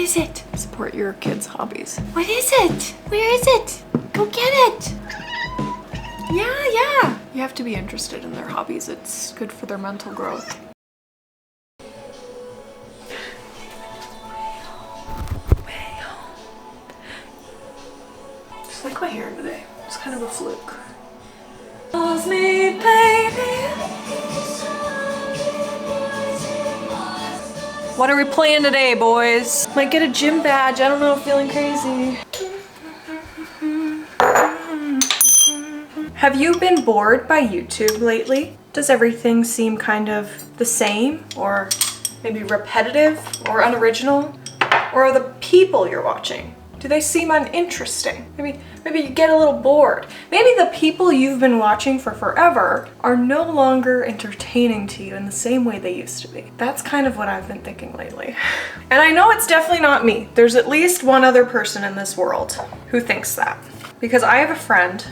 is it? Support your kids' hobbies. What is it? Where is it? Go get it. Yeah. You have to be interested in their hobbies. It's good for their mental growth. Just like my hair today. It's kind of a fluke. Loves me, baby. What are we playing today, boys? Might get a gym badge. I don't know, feeling crazy. Have you been bored by YouTube lately? Does everything seem kind of the same, or maybe repetitive or unoriginal? Or are the people you're watching, do they seem uninteresting? Maybe you get a little bored. Maybe the people you've been watching for forever are no longer entertaining to you in the same way they used to be. That's kind of what I've been thinking lately. And I know it's definitely not me. There's at least one other person in this world who thinks that. Because I have a friend,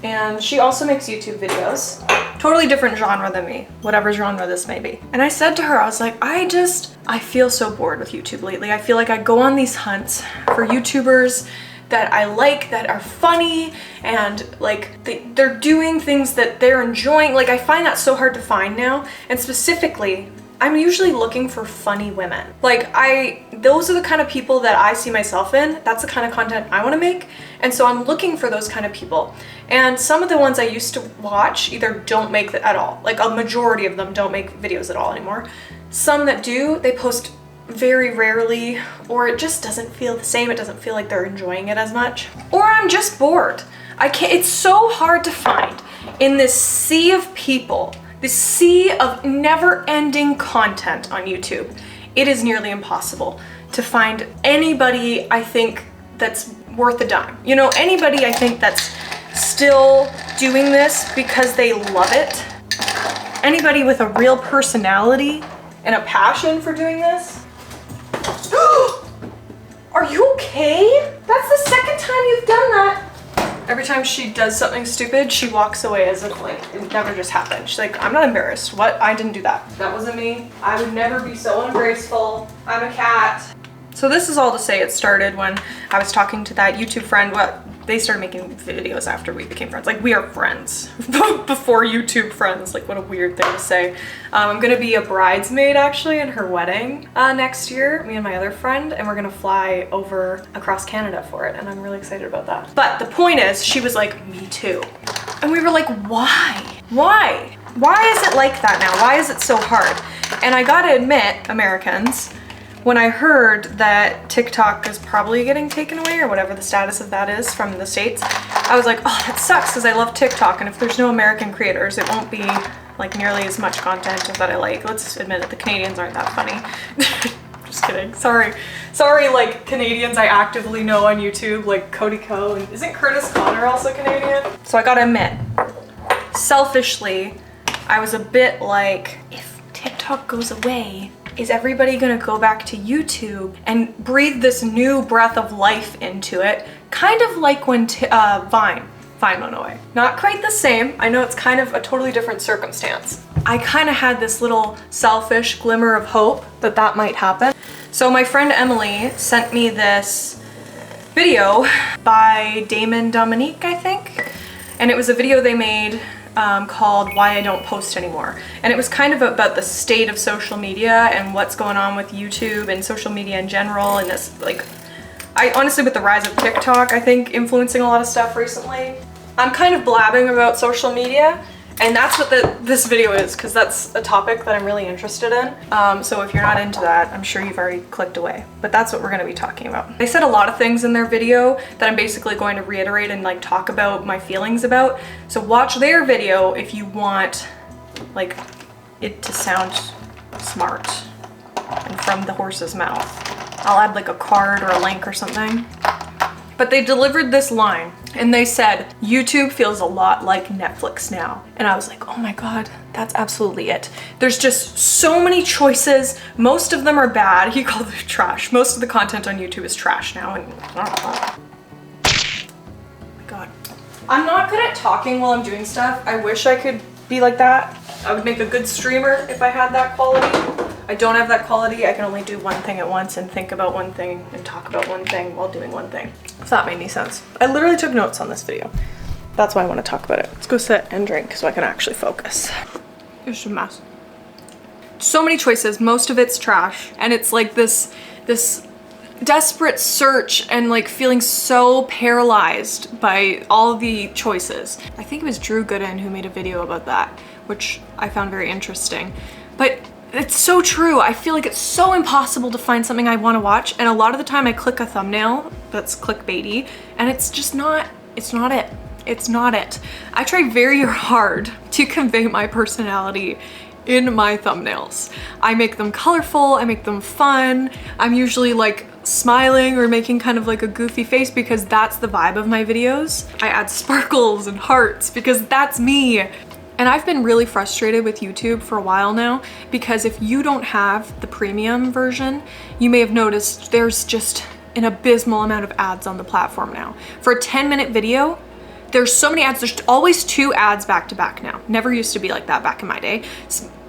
and she also makes YouTube videos. Totally different genre than me, whatever genre this may be. And I said to her, I was like, I feel so bored with YouTube lately. I feel like I go on these hunts for YouTubers that I like, that are funny, and like they're doing things that they're enjoying. Like, I find that so hard to find now. And specifically, I'm usually looking for funny women. Like, those are the kind of people that I see myself in. That's the kind of content I want to make. And so I'm looking for those kind of people. And some of the ones I used to watch either don't make it at all. Like, a majority of them don't make videos at all anymore. Some that do, they post very rarely, or it just doesn't feel the same. It doesn't feel like they're enjoying it as much. Or I'm just bored. It's so hard to find in this sea of people, this sea of never-ending content on YouTube. It is nearly impossible to find anybody, I think, that's worth a dime. You know, anybody I think that's still doing this because they love it. Anybody with a real personality and a passion for doing this. Are you okay? That's the second time you've done that. Every time she does something stupid, she walks away as if like it never just happened. She's like, I'm not embarrassed. What? I didn't do that. That wasn't me. I would never be so ungraceful. I'm a cat. So this is all to say it started when I was talking to that YouTube friend. They started making videos after we became friends. Like, we are friends before YouTube friends. Like, what a weird thing to say. I'm gonna be a bridesmaid actually in her wedding next year, me and my other friend, and we're gonna fly over across Canada for it, and I'm really excited about that. But the point is, she was like, me too. And we were like, why? Why? Why is it like that now? Why is it so hard? And I gotta admit, Americans, when I heard that TikTok is probably getting taken away, or whatever the status of that is from the States, I was like, oh, that sucks, because I love TikTok, and if there's no American creators, it won't be like nearly as much content that I like. Let's admit it, the Canadians aren't that funny. Just kidding. Sorry, like Canadians I actively know on YouTube, like Cody Co, and isn't Curtis Connor also Canadian? So I gotta admit, selfishly, I was a bit like, if TikTok goes away, is everybody gonna go back to YouTube and breathe this new breath of life into it? Kind of like when Vine went away. Not quite the same. I know it's kind of a totally different circumstance. I kind of had this little selfish glimmer of hope that that might happen. So my friend Emily sent me this video by Damon Dominique, I think. And it was a video they made called Why I Don't Post Anymore. And it was kind of about the state of social media and what's going on with YouTube and social media in general, and this, like, I honestly, with the rise of TikTok, I think, influencing a lot of stuff recently, I'm kind of blabbing about social media, and that's what this video is, because that's a topic that I'm really interested in. So if you're not into that, I'm sure you've already clicked away, but that's what we're gonna be talking about. They said a lot of things in their video that I'm basically going to reiterate and like talk about my feelings about. So watch their video if you want like it to sound smart and from the horse's mouth. I'll add like a card or a link or something. But they delivered this line and they said, YouTube feels a lot like Netflix now. And I was like, oh my God, that's absolutely it. There's just so many choices. Most of them are bad. He called it trash. Most of the content on YouTube is trash now. And oh my God. I'm not good at talking while I'm doing stuff. I wish I could be like that. I would make a good streamer if I had that quality. I don't have that quality. I can only do one thing at once and think about one thing and talk about one thing while doing one thing. If that made any sense. I literally took notes on this video. That's why I want to talk about it. Let's go sit and drink so I can actually focus. It's a mess. So many choices, most of it's trash. And it's like this desperate search and like feeling so paralyzed by all the choices. I think it was Drew Gooden who made a video about that, which I found very interesting. But it's so true. I feel like it's so impossible to find something I want to watch. And a lot of the time I click a thumbnail that's clickbaity and it's just not, it's not it. It's not it. I try very hard to convey my personality in my thumbnails. I make them colorful, I make them fun. I'm usually like smiling or making kind of like a goofy face because that's the vibe of my videos. I add sparkles and hearts because that's me. And I've been really frustrated with YouTube for a while now because if you don't have the premium version, you may have noticed there's just an abysmal amount of ads on the platform now. For a 10-minute video, there's so many ads. There's always 2 ads back to back now. Never used to be like that back in my day.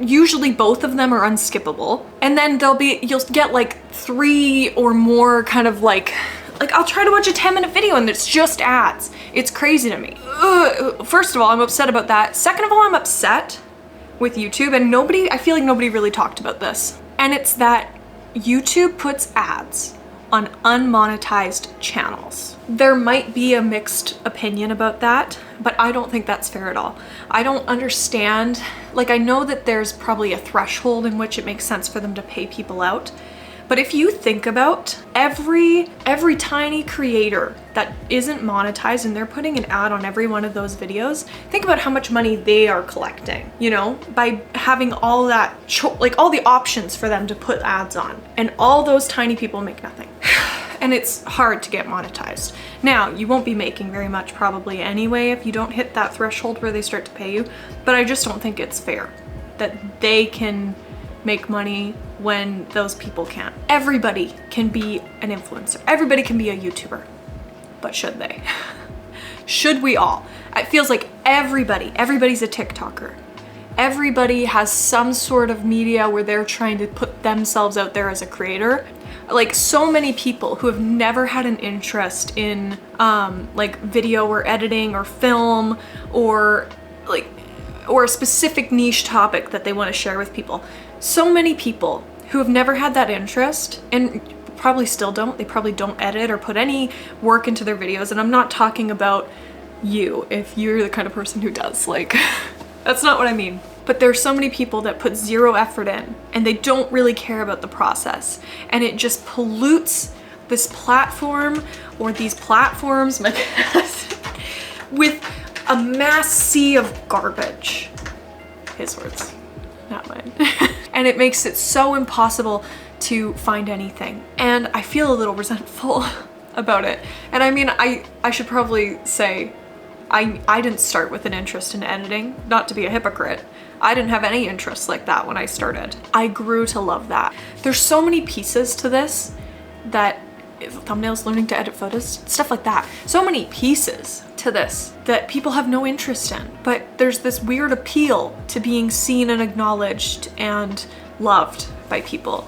Usually both of them are unskippable. And then you'll get like 3 or more kind of like I'll try to watch a 10-minute video and it's just ads. It's crazy to me. Ugh. First of all, I'm upset about that. Second of all, I'm upset with YouTube and I feel like nobody really talked about this. And it's that YouTube puts ads on unmonetized channels. There might be a mixed opinion about that, but I don't think that's fair at all. I don't understand, like I know that there's probably a threshold in which it makes sense for them to pay people out, but if you think about every tiny creator that isn't monetized and they're putting an ad on every one of those videos, think about how much money they are collecting, you know, by having all that, like all the options for them to put ads on, and all those tiny people make nothing. And it's hard to get monetized. Now, you won't be making very much probably anyway if you don't hit that threshold where they start to pay you, but I just don't think it's fair that they can make money when those people can't. Everybody can be an influencer. Everybody can be a YouTuber, but should they? Should we all? It feels like everybody's a TikToker. Everybody has some sort of media where they're trying to put themselves out there as a creator. Like so many people who have never had an interest in like video or editing or film or a specific niche topic that they want to share with people. So many people who have never had that interest and probably still don't. They probably don't edit or put any work into their videos. And I'm not talking about you if you're the kind of person who does. Like, that's not what I mean. But there's so many people that put 0 effort in and they don't really care about the process. And it just pollutes this platform or these platforms with a mass sea of garbage. His words, not mine. And it makes it so impossible to find anything. And I feel a little resentful about it. And I mean, I should probably say, I didn't start with an interest in editing, not to be a hypocrite. I didn't have any interests like that when I started. I grew to love that. There's so many pieces to this that thumbnails, learning to edit photos, stuff like that. So many pieces to this that people have no interest in. But there's this weird appeal to being seen and acknowledged and loved by people,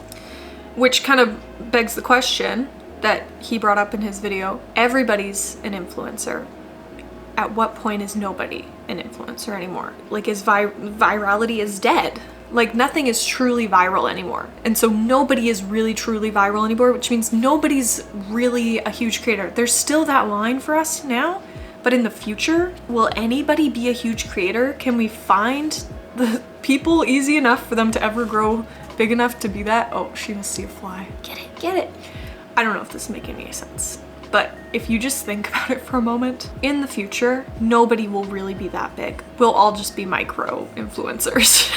which kind of begs the question that he brought up in his video. Everybody's an influencer. At what point is nobody an influencer anymore? Like, is virality is dead. Like, nothing is truly viral anymore. And so nobody is really truly viral anymore, which means nobody's really a huge creator. There's still that line for us now, but in the future, will anybody be a huge creator? Can we find the people easy enough for them to ever grow big enough to be that? Oh, she must see a fly. Get it, get it. I don't know if this is making any sense. But if you just think about it for a moment, in the future, nobody will really be that big. We'll all just be micro influencers.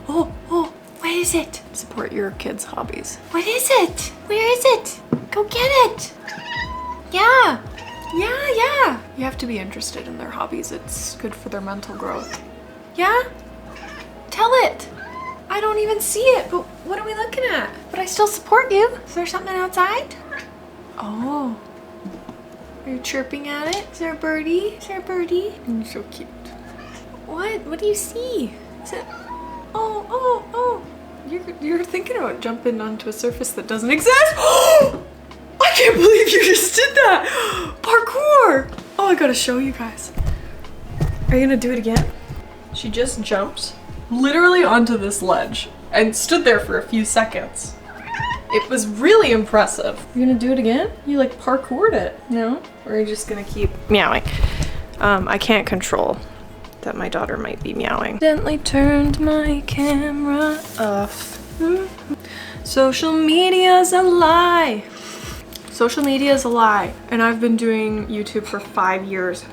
Oh, what is it? Support your kids' hobbies. What is it? Where is it? Go get it. Yeah. You have to be interested in their hobbies. It's good for their mental growth. Yeah? Tell it. I don't even see it, but what are we looking at? But I still support you. Is there something outside? Oh. Are you chirping at it? Is there a birdie? Is there a birdie? You're so cute. What do you see? Is it? Oh. You're thinking about jumping onto a surface that doesn't exist? I can't believe you just did that! Parkour! Oh, I gotta show you guys. Are you gonna do it again? She just jumped literally onto this ledge and stood there for a few seconds. It was really impressive. You're gonna do it again? You like parkoured it, no? Or are you just gonna keep meowing? I can't control that my daughter might be meowing. Gently turned my camera off. Social media's a lie. Social media is a lie. And I've been doing YouTube for 5 years.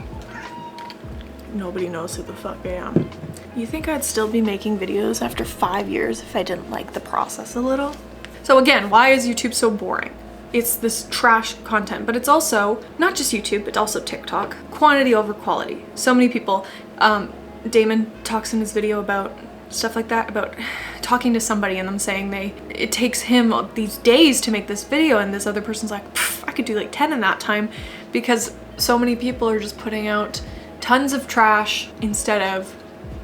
Nobody knows who the fuck I am. You think I'd still be making videos after 5 years if I didn't like the process a little? So again, why is YouTube so boring? It's this trash content, but it's also not just YouTube, but also TikTok. Quantity over quality. So many people, Damon talks in his video about stuff like that, about talking to somebody and them saying it takes him these days to make this video, and this other person's like, I could do like 10 in that time, because so many people are just putting out tons of trash instead of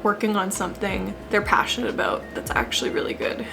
working on something they're passionate about that's actually really good.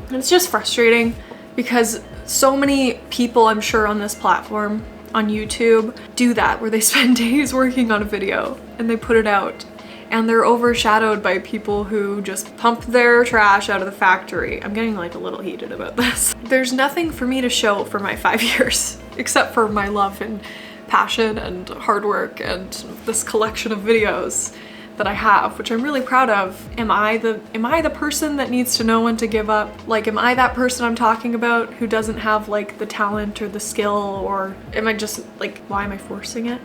And it's just frustrating because so many people, I'm sure, on this platform, on YouTube, do that, where they spend days working on a video and they put it out, and they're overshadowed by people who just pump their trash out of the factory. I'm getting like a little heated about this. There's nothing for me to show for my 5 years, except for my love and passion and hard work and this collection of videos that I have, which I'm really proud of. Am I the person that needs to know when to give up? Like, am I that person I'm talking about who doesn't have like the talent or the skill, or am I just like, why am I forcing it?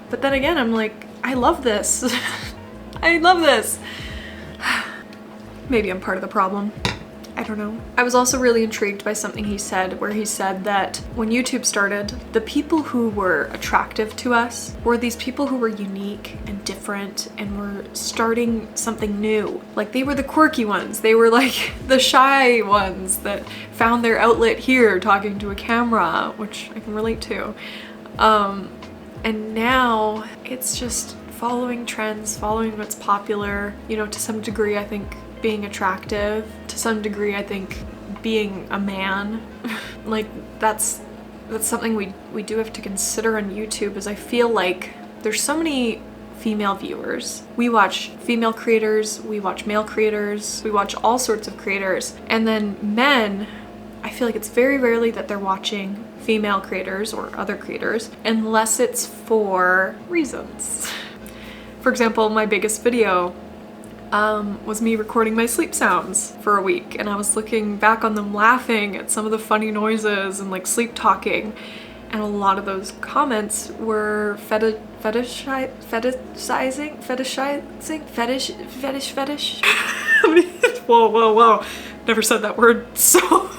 But then again, I'm like, I love this. I love this. Maybe I'm part of the problem. I don't know. I was also really intrigued by something he said, where he said that when YouTube started, the people who were attractive to us were these people who were unique and different and were starting something new. Like, they were the quirky ones. They were like the shy ones that found their outlet here talking to a camera, which I can relate to. And now it's just following trends, following what's popular, you know, to some degree. I think being attractive, to some degree I think being a man. Like, that's something we do have to consider on YouTube, is I feel like there's so many female viewers. We watch female creators, we watch male creators, we watch all sorts of creators, and then men, I feel like it's very rarely that they're watching female creators or other creators unless it's for reasons. For example, my biggest video was me recording my sleep sounds for a week, and I was looking back on them laughing at some of the funny noises and like sleep talking, and a lot of those comments were fetish. Whoa. Never said that word so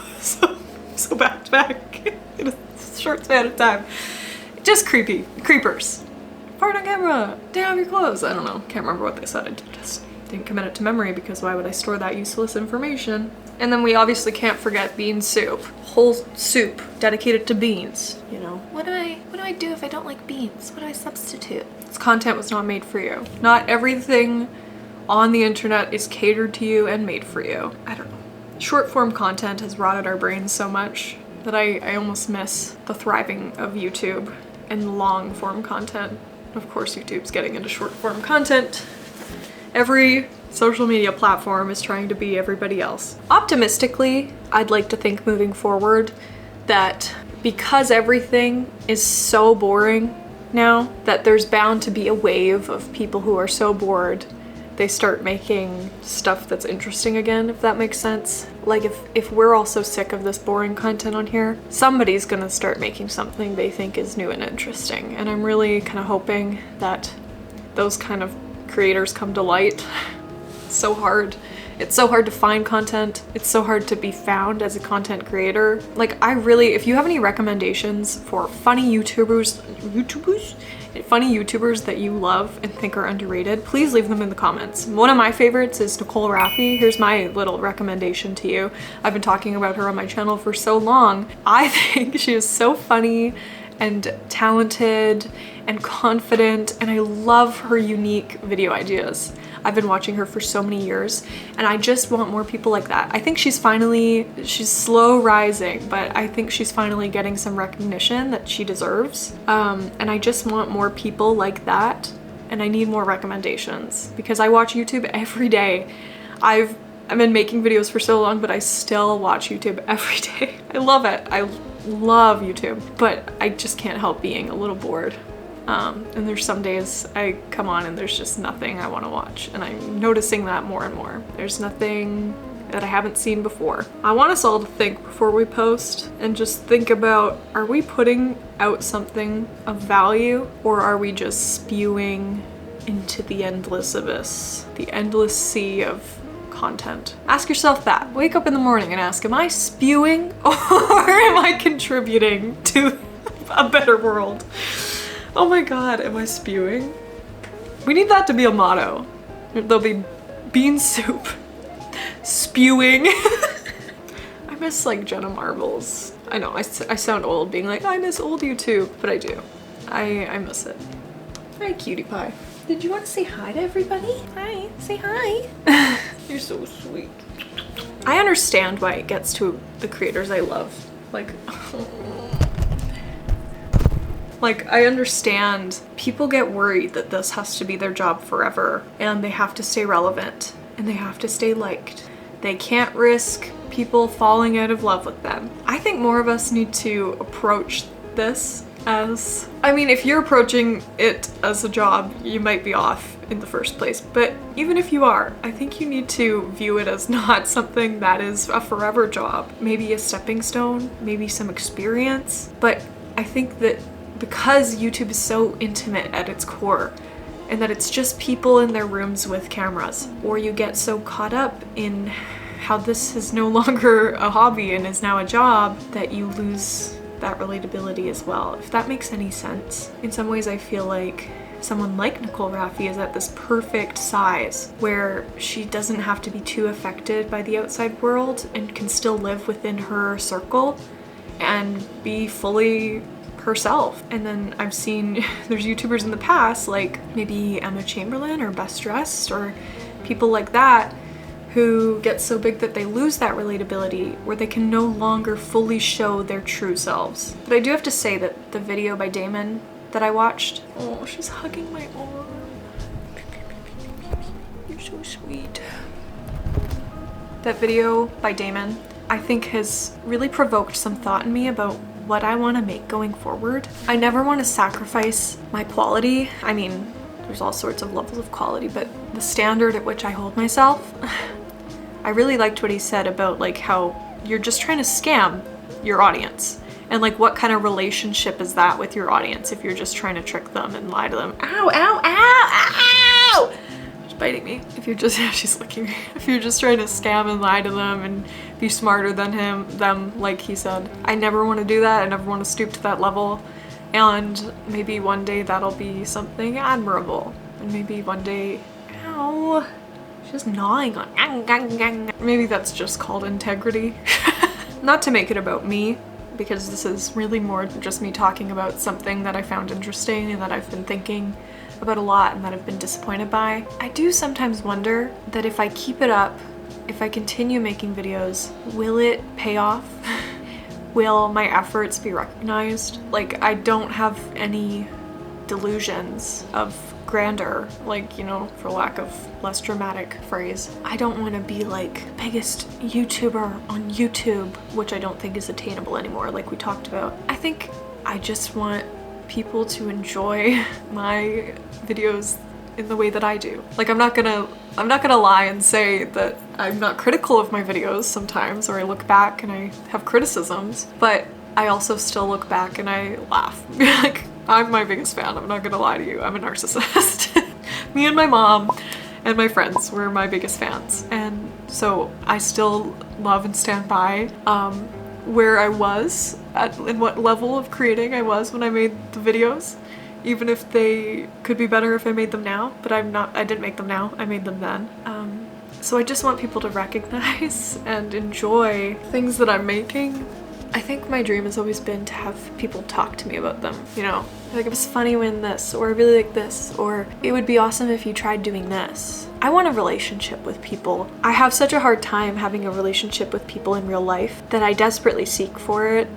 back to back in a short span of time. Just creepers. Fart on camera, take off your clothes. I don't know, can't remember what they said. I just didn't commit it to memory, because why would I store that useless information? And then we obviously can't forget bean soup. Whole soup dedicated to beans, you know. What do I do if I don't like beans? What do I substitute? This content was not made for you. Not everything on the internet is catered to you and made for you. I don't know. Short form content has rotted our brains so much that I almost miss the thriving of YouTube and long form content. Of course, YouTube's getting into short form content. Every social media platform is trying to be everybody else. Optimistically, I'd like to think moving forward that because everything is so boring now, that there's bound to be a wave of people who are so bored they start making stuff that's interesting again, if that makes sense. Like, if we're all so sick of this boring content on here, somebody's gonna start making something they think is new and interesting. And I'm really kind of hoping that those kind of creators come to light. It's so hard. It's so hard to find content. It's so hard to be found as a content creator. Like, if you have any recommendations for funny YouTubers that you love and think are underrated, please leave them in the comments. One of my favorites is Nicole Raffi. Here's my little recommendation to you. I've been talking about her on my channel for so long. I think she is so funny and talented and confident, and I love her unique video ideas. I've been watching her for so many years, and I just want more people like that. I think she's slow rising, but I think she's finally getting some recognition that she deserves. And I just want more people like that, and I need more recommendations because I watch YouTube every day. I've been making videos for so long, but I still watch YouTube every day. I love it. I love YouTube, but I just can't help being a little bored. And there's some days I come on and there's just nothing I want to watch, and I'm noticing that more and more. There's nothing that I haven't seen before. I want us all to think before we post and just think about, are we putting out something of value, or are we just spewing into the endless abyss, the endless sea of content? Ask yourself that. Wake up in the morning and ask, am I spewing or am I contributing to a better world? Oh my god, am I spewing? We need that to be a motto. There'll be bean soup. Spewing. I miss like Jenna Marbles. I know, I sound old being like, I miss old YouTube, but I do. I miss it. Hi, cutie pie. Did you want to say hi to everybody? Hi, say hi. You're so sweet. I understand why it gets to the creators I love. Like, I understand people get worried that this has to be their job forever, and they have to stay relevant, and they have to stay liked. They can't risk people falling out of love with them. I think more of us need to approach this as, I mean, if you're approaching it as a job, you might be off in the first place. But even if you are, I think you need to view it as not something that is a forever job. Maybe a stepping stone, maybe some experience. But I think that because YouTube is so intimate at its core, and that it's just people in their rooms with cameras, or you get so caught up in how this is no longer a hobby and is now a job, that you lose that relatability as well, if that makes any sense. In some ways, I feel like someone like Nicole Raffi is at this perfect size where she doesn't have to be too affected by the outside world and can still live within her circle and be fully herself. And then I've seen there's YouTubers in the past, like maybe Emma Chamberlain or Best Dressed or people like that, who get so big that they lose that relatability, where they can no longer fully show their true selves. But I do have to say that the video by Damon that I watched, oh, she's hugging my arm. You're so sweet. That video by Damon, I think, has really provoked some thought in me about what I want to make going forward. I never want to sacrifice my quality. I mean, there's all sorts of levels of quality, but the standard at which I hold myself, I really liked what he said about like how you're just trying to scam your audience. And like, what kind of relationship is that with your audience if you're just trying to trick them and lie to them? Ow, ow, ow, ow! She's biting me. If you're just, she's licking me. If you're just trying to scam and lie to them and be smarter than them, like he said. I never want to do that. I never want to stoop to that level. And maybe one day that'll be something admirable. And maybe one day, ow, she's just gnawing on, maybe that's just called integrity. Not to make it about me, because this is really more just me talking about something that I found interesting and that I've been thinking about a lot and that I've been disappointed by. I do sometimes wonder that if I keep it up, if I continue making videos, will it pay off? Will my efforts be recognized? Like, I don't have any delusions of grandeur, like, you know, for lack of less dramatic phrase. I don't want to be like biggest YouTuber on YouTube, which I don't think is attainable anymore, like we talked about. I think I just want people to enjoy my videos in the way that I do. Like, I'm not gonna lie and say that I'm not critical of my videos sometimes, or I look back and I have criticisms, but I also still look back and I laugh. Like, I'm my biggest fan, I'm not gonna lie to you, I'm a narcissist. Me and my mom and my friends were my biggest fans, and so I still love and stand by where I was in what level of creating I was when I made the videos. Even if they could be better if I made them now, but I didn't make them now, I made them then. So I just want people to recognize and enjoy things that I'm making. I think my dream has always been to have people talk to me about them, you know? Like, it was funny when this, or I really like this, or it would be awesome if you tried doing this. I want a relationship with people. I have such a hard time having a relationship with people in real life that I desperately seek for it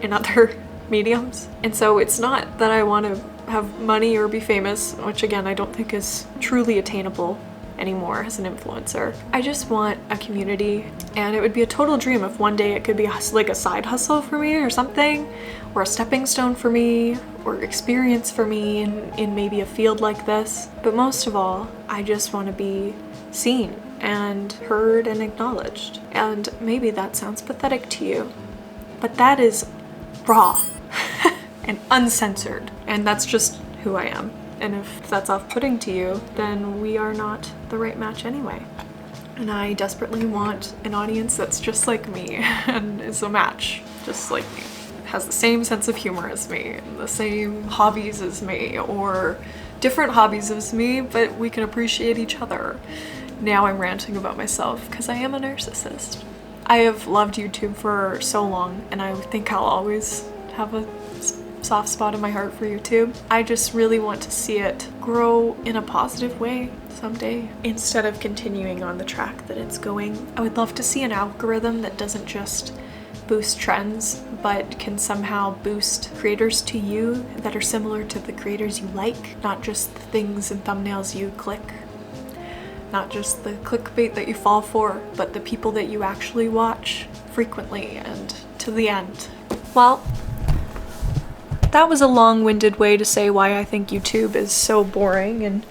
in other mediums. And so it's not that I want to have money or be famous, which again, I don't think is truly attainable anymore as an influencer. I just want a community, and it would be a total dream if one day it could be like a side hustle for me or something, or a stepping stone for me, or experience for me in maybe a field like this. But most of all, I just want to be seen and heard and acknowledged. And maybe that sounds pathetic to you, but that is raw and uncensored, and that's just who I am. And if that's off-putting to you, then we are not the right match anyway. And I desperately want an audience that's just like me and is a match just like me. Has the same sense of humor as me, and the same hobbies as me, or different hobbies as me, but we can appreciate each other. Now I'm ranting about myself because I am a narcissist. I have loved YouTube for so long, and I think I'll always have a soft spot in my heart for YouTube. I just really want to see it grow in a positive way someday, instead of continuing on the track that it's going. I would love to see an algorithm that doesn't just boost trends, but can somehow boost creators to you that are similar to the creators you like, not just the things and thumbnails you click, not just the clickbait that you fall for, but the people that you actually watch frequently and to the end. Well, that was a long-winded way to say why I think YouTube is so boring and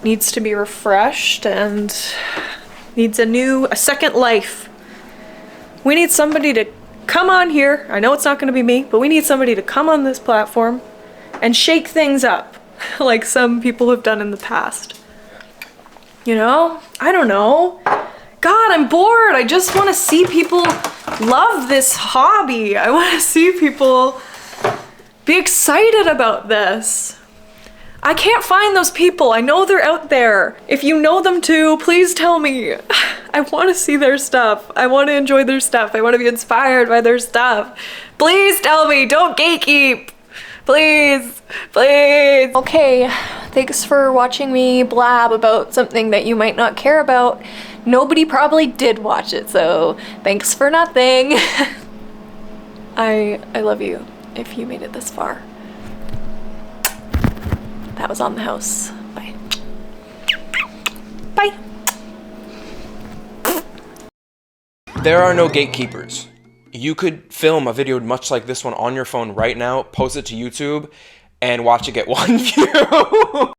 needs to be refreshed and needs a second life. We need somebody to come on here. I know it's not going to be me, but we need somebody to come on this platform and shake things up like some people have done in the past. You know? I don't know. God, I'm bored. I just want to see people love this hobby. I want to see people be excited about this. I can't find those people. I know they're out there. If you know them too, please tell me. I want to see their stuff. I want to enjoy their stuff. I want to be inspired by their stuff. Please tell me. Don't gatekeep. Please. Please. Okay, thanks for watching me blab about something that you might not care about. Nobody probably did watch it, so thanks for nothing. I love you if you made it this far. That was On the House. Bye. Bye. There are no gatekeepers. You could film a video much like this one on your phone right now, post it to YouTube, and watch it get 1 view.